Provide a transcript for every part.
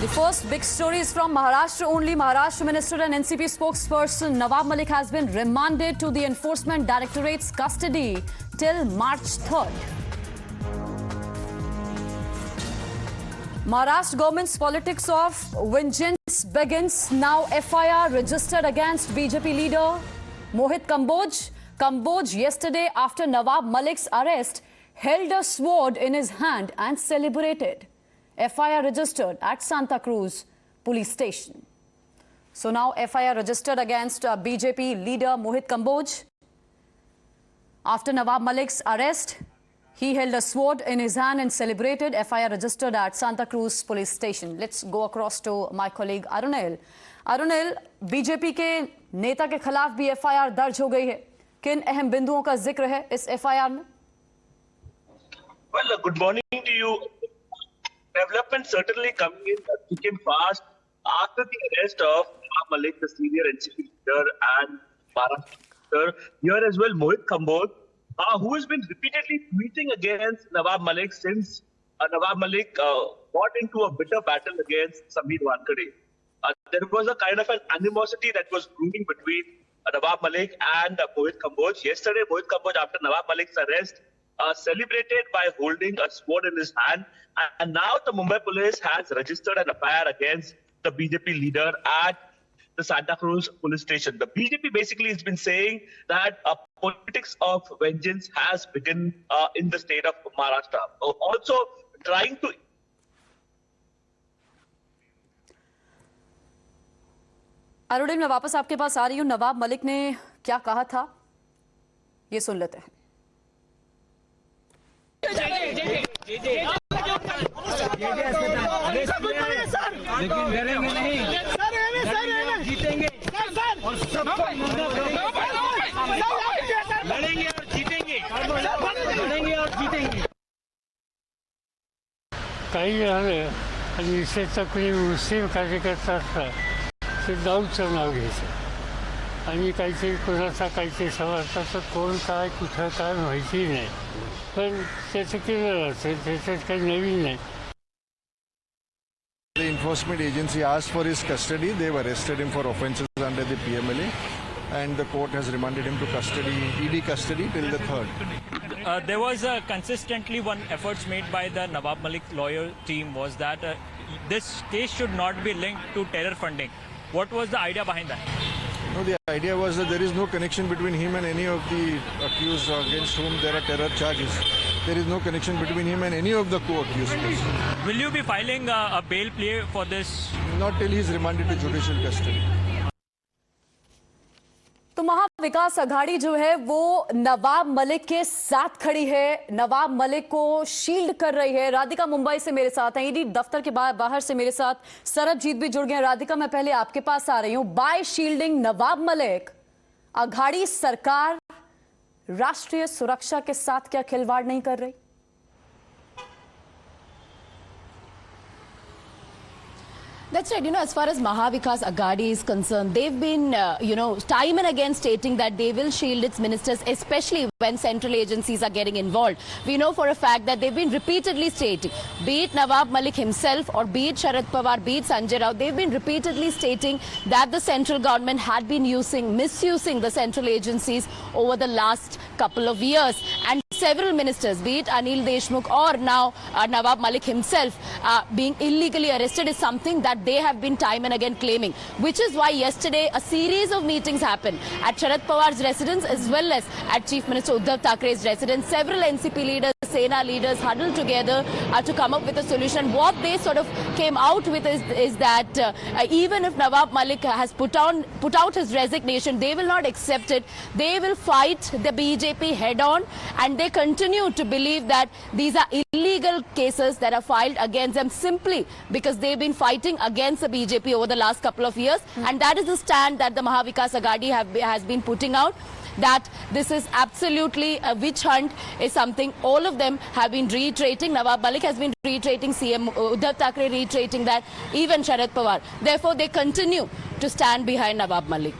The first big story is from Maharashtra only. Maharashtra Minister and NCP spokesperson Nawab Malik has been remanded to the Enforcement Directorate's custody till March 3rd. Maharashtra government's politics of vengeance begins. Now FIR registered against BJP leader Mohit Kamboj. Kamboj yesterday after Nawab Malik's arrest held a sword in his hand and celebrated. FIR registered at Santa Cruz police station. So now FIR registered against BJP leader Mohit Kamboj. After Nawab Malik's arrest, he held a sword in his hand and celebrated. FIR registered at Santa Cruz police station. Let's go across to my colleague Arunil. Arunil, BJP के नेता के खिलाफ भी FIR दर्ज हो गई है. किन अहम बिंदुओं का जिक्र है इस FIR में? Well, good morning to you. Development certainly coming in became fast after the arrest of Nawab Malik, the senior NCP leader, and Maharashtra. Here as well, Mohit Kamboj, who has been repeatedly tweeting against Nawab Malik since Nawab Malik got into a bitter battle against Sameer Wankhede. There was a kind of an animosity that was brewing between Nawab Malik and Mohit Kamboj. Yesterday, Mohit Kamboj, after Nawab Malik's arrest, celebrated by holding a sword in his hand, and now the Mumbai police has registered an FIR against the BJP leader at the Santa Cruz police station. The BJP basically has been saying that politics of vengeance has begun in the state of Maharashtra. Also trying to... Arun, मैं वापस आपके पास आ रही हूँ. नवाब मलिक ने क्या कहा था, ये सुन लेते हैं. लेकिन डरेंगे नहीं, जीतेंगे और सबको लड़ेंगे और जीतेंगे, लड़ेंगे और जीतेंगे. काही निषेधचा कोणी मुस्लिम कार्यकर्ता असला ते दाऊदचं नाव घ्यायचं आणि काहीतरी कोणाचा काहीतरी समजता तर कोण काय कुठं काय माहिती नाही, पण त्याचं केलं जातं, त्याच्यात काही नवीन नाही. The enforcement agency asked for his custody. They have arrested him for offences under the PMLA, and the court has remanded him to custody, ED custody, till the 3rd. There was consistently one efforts made by the Nawab Malik lawyer team was that this case should not be linked to terror funding. What was the idea behind that? No, the idea was that there is no connection between him and any of the accused against whom there are terror charges. There is no connection between him and any of the co-accused. Will you be filing a bail plea for this? Not till he is remanded to judicial custody. तो महाविकास अघाड़ी जो है वो नवाब मलिक के साथ खड़ी है, नवाब मलिक को shield कर रही है. राधिका मुंबई से मेरे साथ हैं, ईडी दफ्तर के बाहर से मेरे साथ सरबजीत भी जुड़ गए. राधिका, मैं पहले आपके पास आ रही हूं. बाय शील्डिंग नवाब मलिक, अघाड़ी सरकार राष्ट्रीय सुरक्षा के साथ क्या खिलवाड़ नहीं कर रही? That's right. As far as Mahavikas Aghadi is concerned, they've been, time and again stating that they will shield its ministers, especially when central agencies are getting involved. We know for a fact that they've been repeatedly stating, be it Nawab Malik himself or be it Sharad Pawar, be it Sanjay Rao, they've been repeatedly stating that the central government had been misusing the central agencies over the last couple of years. And several ministers, be it Anil Deshmukh or now Nawab Malik himself, being illegally arrested is something that they have been time and again claiming, which is why yesterday a series of meetings happened at Sharad Pawar's residence as well as at Chief Minister Uddhav Thackeray's residence. Several NCP leaders, Sena leaders huddled together to come up with a solution. What they sort of came out with is that even if Nawab Malik has put out his resignation, they will not accept it. They will fight the BJP head on, and they continue to believe that these are illegal cases that are filed against them simply because they've been fighting against the BJP over the last couple of years. And that is the stand that the Mahavikas Aghadi has been putting out, that this is absolutely a witch hunt is something all of them have been reiterating. Nawab Malik has been reiterating, CM Uddhav Thackeray reiterating that, even Sharad Pawar. Therefore, they continue to stand behind Nawab Malik.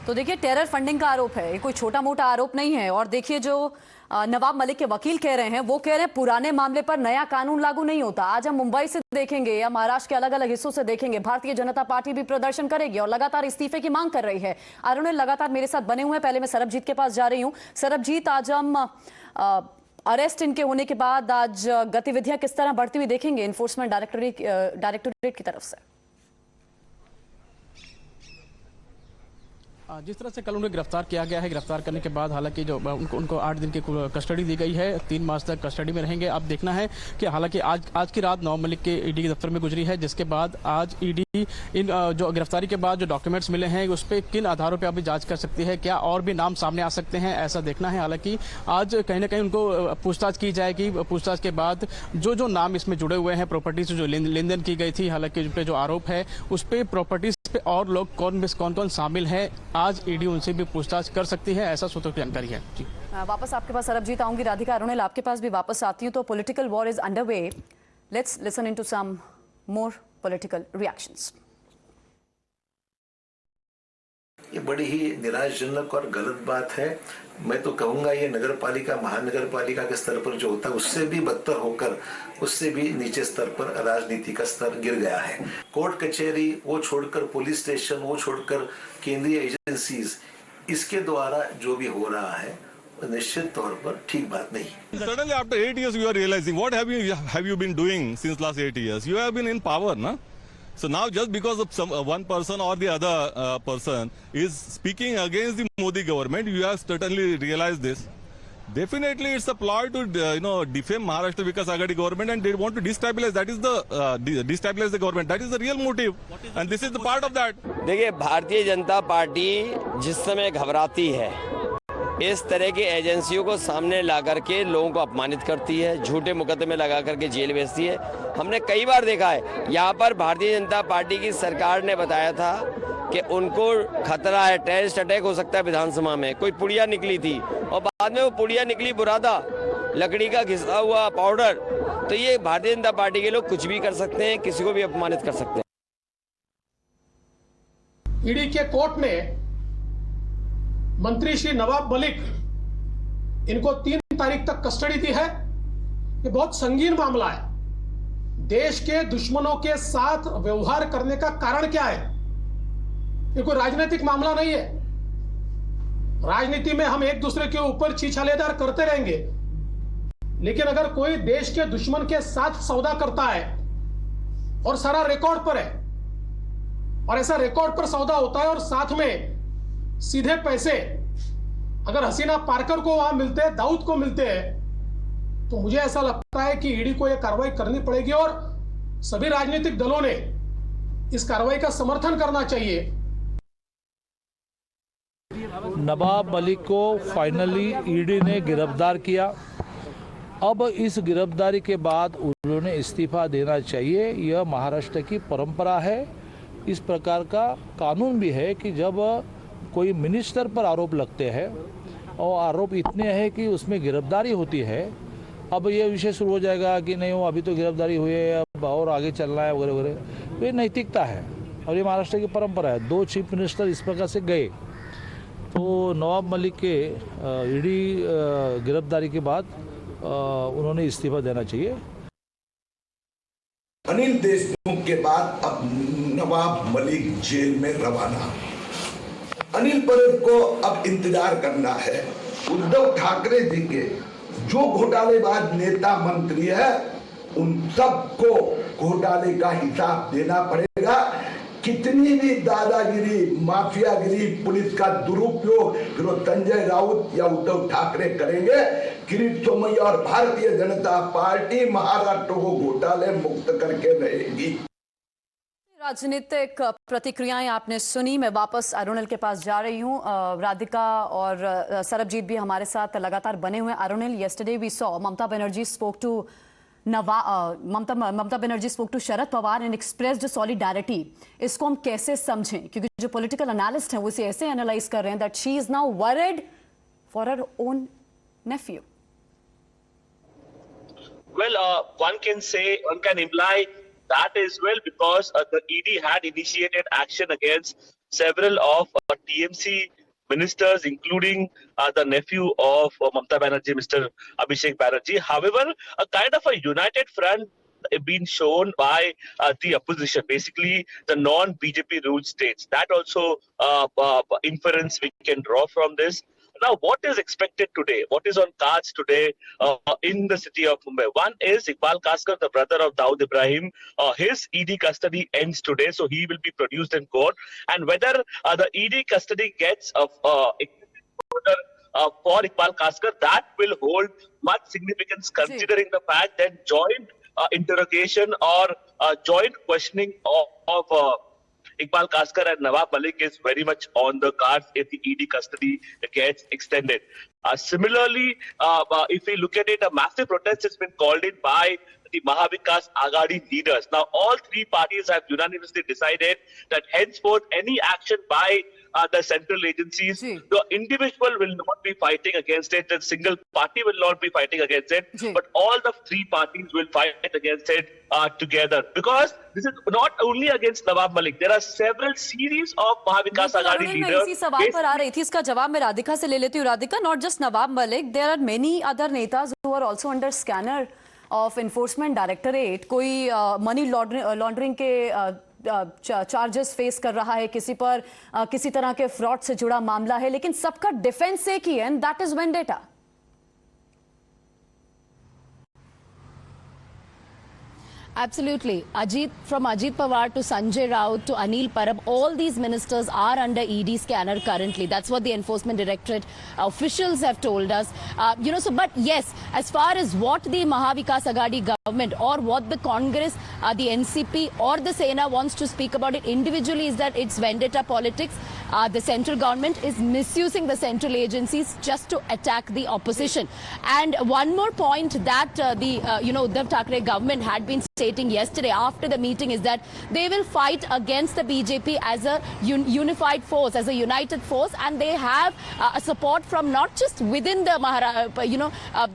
तो देखिए, terror funding का आरोप है, ये कोई छोटा मोटा आरोप नहीं है. और देखिए, जो नवाब मलिक के वकील कह रहे हैं, वो कह रहे हैं पुराने मामले पर नया कानून लागू नहीं होता। आज हम मुंबई से देखेंगे या महाराष्ट्र के अलग अलग हिस्सों से देखेंगे, भारतीय जनता पार्टी भी प्रदर्शन करेगी और लगातार इस्तीफे की मांग कर रही है। अरुण लगातार मेरे साथ बने हुए हैं। पहले मैं सरबजीत के पास जा रही हूँ। सरबजीत, आज हम अरेस्ट इनके होने के बाद आज गतिविधियां किस तरह बढ़ती हुई देखेंगे इन्फोर्समेंट डायरेक्टोरेट की तरफ से? जिस तरह से कल उन्हें गिरफ्तार किया गया है, गिरफ्तार करने के बाद हालांकि जो उनको 8 दिन की कस्टडी दी गई है, 3 मार्च तक कस्टडी में रहेंगे। अब देखना है कि हालांकि आज की रात नवाब मलिक के ईडी के दफ्तर में गुजरी है, जिसके बाद आज ईडी इन जो गिरफ्तारी के बाद जो डॉक्यूमेंट्स मिले हैं उस पर किन आधारों पर अभी जांच कर सकती है, क्या और भी नाम सामने आ सकते हैं, ऐसा देखना है। हालांकि आज कहीं ना कहीं उनको पूछताछ की जाएगी। पूछताछ के बाद जो नाम इसमें जुड़े हुए हैं, प्रॉपर्टी से जो लेन देन की गई थी, हालांकि उन पर जो आरोप है उस पर प्रॉपर्टीज पे और लोग कौन शामिल है, आज ईडी उनसे भी पूछताछ कर सकती है, ऐसा सूत्रों की जानकारी है। जी वापस आपके पास सरबजीत आऊंगी। राधिका, अरुणिल आपके पास भी वापस आती हूँ। तो political war is underway. Let's listen into some more political reactions. ये बड़ी ही निराशजनक और गलत बात है। मैं तो कहूंगा ये नगर पालिका, महानगर पालिका के स्तर पर जो होता है उससे भी बदतर होकर, उससे भी नीचे स्तर पर राजनीति का स्तर गिर गया है। कोर्ट कचहरी वो छोड़कर, पुलिस स्टेशन वो छोड़कर, केंद्रीय एजेंसीज, इसके द्वारा जो भी हो रहा है निश्चित तौर पर ठीक बात नहीं। Suddenly after 8 years you are realizing what have you been doing since last 8 years? You have been in power, na? So now just because of one person or the other person is speaking against the Modi government, you have certainly realized this. Definitely it's a ploy to defame Maharashtra Vikas Aghadi government, and they want to destabilize. That is the destabilize the government. That is the real motive, and this is the part of that. देखिए, Bharatiya Janata party जिस समय घबराती है, इस तरह की एजेंसियों को सामने ला करके लोगों को अपमानित करती है, झूठे मुकदमे लगा करके जेल भेजती है। हमने कई बार देखा है। यहाँ पर भारतीय जनता पार्टी की सरकार ने बताया था कि उनको खतरा है, टेररिस्ट अटैक हो सकता है विधानसभा में। कोई पुड़िया निकली थी और बाद में वो पुड़िया निकली बुरादा, लकड़ी का घिसा हुआ पाउडर। तो ये भारतीय जनता पार्टी के लोग कुछ भी कर सकते हैं, किसी को भी अपमानित कर सकते हैं। ईडी के कोर्ट ने मंत्री श्री नवाब मलिक, इनको 3 तारीख तक कस्टडी दी है। ये बहुत संगीन मामला है। देश के दुश्मनों के साथ व्यवहार करने का कारण क्या है? ये कोई राजनीतिक मामला नहीं है। राजनीति में हम एक दूसरे के ऊपर छीछालेदार करते रहेंगे, लेकिन अगर कोई देश के दुश्मन के साथ सौदा करता है और सारा रिकॉर्ड पर है, और ऐसा रिकॉर्ड पर सौदा होता है और साथ में सीधे पैसे अगर हसीना पारकर को वहां मिलते हैं, दाऊद को मिलते हैं, तो मुझे ऐसा लगता है कि ईडी को यह कार्रवाई करनी पड़ेगी और सभी राजनीतिक दलों ने इस कार्रवाई का समर्थन करना चाहिए। नवाब मलिक को फाइनली ईडी ने गिरफ्तार किया। अब इस गिरफ्तारी के बाद उन्होंने इस्तीफा देना चाहिए। यह महाराष्ट्र की परंपरा है। इस प्रकार का कानून भी है कि जब कोई मिनिस्टर पर आरोप लगते हैं और आरोप इतने हैं कि उसमें गिरफ्तारी होती है, अब ये विषय शुरू हो जाएगा कि नहीं वो अभी तो गिरफ्तारी हुई है, अब और आगे चलना है वगैरह वगैरह। ये नैतिकता है और ये महाराष्ट्र की परंपरा है। 2 चीफ मिनिस्टर इस प्रकार से गए, तो नवाब मलिक के ईडी गिरफ्तारी के बाद उन्होंने इस्तीफा देना चाहिए। अनिल देशमुख के बाद अब नवाब मलिक जेल में रवाना। अनिल परेख को अब इंतजार करना है। उद्धव ठाकरे जी के जो घोटालेबाज नेता मंत्री है, उन सबको घोटाले का हिसाब देना पड़ेगा। कितनी भी दादागिरी, माफियागिरी, पुलिस का दुरुपयोग फिर संजय राउत या उद्धव ठाकरे करेंगे, किरीट सोमैया और भारतीय जनता पार्टी महाराष्ट्र को घोटाले मुक्त करके रहेगी। राजनीतिक प्रतिक्रियाएं आपने सुनी। मैं वापस अरुणिल के पास जा रही हूं। राधिका और सरबजीत भी हमारे साथ लगातार बने हुए हैं। अरुणिल, yesterday we saw Mamata Banerjee spoke to Mamata Banerjee spoke to Sharad Pawar and expressed solidarity. इसको हम कैसे समझें? क्योंकि जो पॉलिटिकल एनालिस्ट हैं वो इसे ऐसे एनालाइज कर रहे हैं that she is now worried for her own nephew. Well, one can imply that as well, because the ED had initiated action against several of TMC ministers, including the nephew of Mamata Banerjee, Mr. Abhishek Banerjee. However, a kind of a united front been shown by the opposition, basically the non-BJP ruled states. That also inference we can draw from this. Now, what is expected today? What is on cards today in the city of Mumbai? One is Iqbal Kaskar, the brother of Dawood Ibrahim. His ED custody ends today, so he will be produced in court. And whether the ED custody gets for Iqbal Kaskar, that will hold much significance considering the fact that joint interrogation or joint questioning of Iqbal Kaskar and Nawab Malik is very much on the cards if the ED custody gets extended. Similarly, if we look at it, a massive protest has been called in by the Mahavikas Aghadi leaders. Now, all three parties have unanimously decided that henceforth any action by the central agencies, the individual will not be fighting against it, the single party will not be fighting against it, but all the three parties will fight against it together. Because this is not only against Nawab Malik, there are several series of Mahavikas Aghadi leaders. इसी सवाल पर आ रही थी, इसका जवाब मैं राधिका से ले लेती हूँ. Radhika, not just Nawab Malik, there are many other netas who are also under scanner of Enforcement Directorate. कोई मनी लॉन्ड्रिंग के चार्जेस फेस कर रहा है, किसी पर किसी तरह के फ्रॉड से जुड़ा मामला है, लेकिन सबका डिफेंस एक ही है, and that is vendetta. Absolutely. From Ajit Pawar to Sanjay Raut to Anil Parab, all these ministers are under ED scanner currently. That's what the Enforcement Directorate officials have told us. But yes, as far as what the Mahavikas Aghadi government or what the Congress, the NCP or the Sena wants to speak about it individually is that it's vendetta politics. The central government is misusing the central agencies just to attack the opposition. And one more point that the Uddhav Thackeray government had been stating yesterday after the meeting is that they will fight against the BJP as a unified force, as a united force, and they have a support from not just within the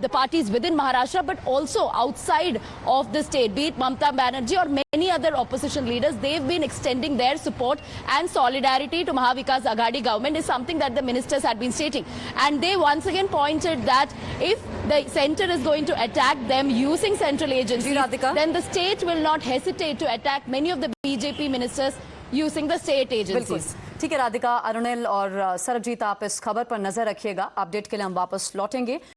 the parties within Maharashtra, but also outside of the state, be it Mamata Banerjee or many other opposition leaders. They've been extending their support and solidarity to Mahavikas Aghadi government is something that the ministers had been stating. And they once again pointed that if the centre is going to attack them using central agencies, then the state will not hesitate to attack many of the BJP ministers using the state agencies. ठीक है राधिका, अरुणिल और सरबजीत, आप इस खबर पर नजर रखिएगा. Update के लिए हम वापस लौटेंगे.